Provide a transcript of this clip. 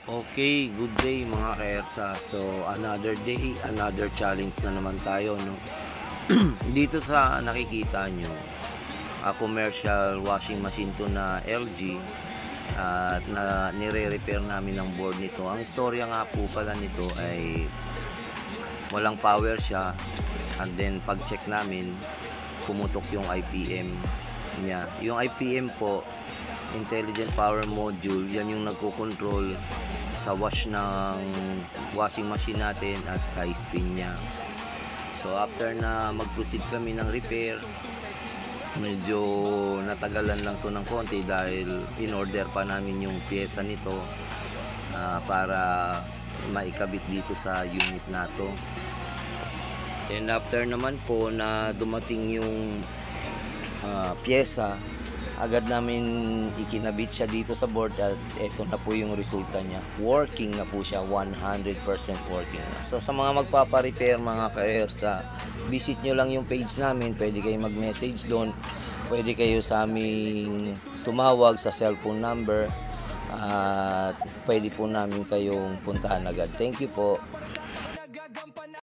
Okay, good day mga kaersa. So, another day, another challenge na naman tayo, no? Dito sa nakikita nyo, commercial washing machine to na LG at na nire-repair namin ang board nito. Ang istorya nga po pala nito ay walang power siya, and then pag-check namin, pumutok yung IPM niya. Yung IPM po, Intelligent Power Module, yan yung nagko-control sa wash ng washing machine natin at sa spin niya. So after na mag-proceed kami ng repair, medyo natagalan lang to ng konti dahil in-order pa namin yung pyesa nito para maikabit dito sa unit na to. And after naman po na dumating yung pyesa, agad namin ikinabit siya dito sa board at eto na po yung resulta niya. Working na po siya, 100% working na. So sa mga magpapa-repair mga ka-ERSA, visit nyo lang yung page namin, pwede kayo mag-message doon, pwede kayo sa aming tumawag sa cellphone number at pwede po namin kayong puntahan agad. Thank you po.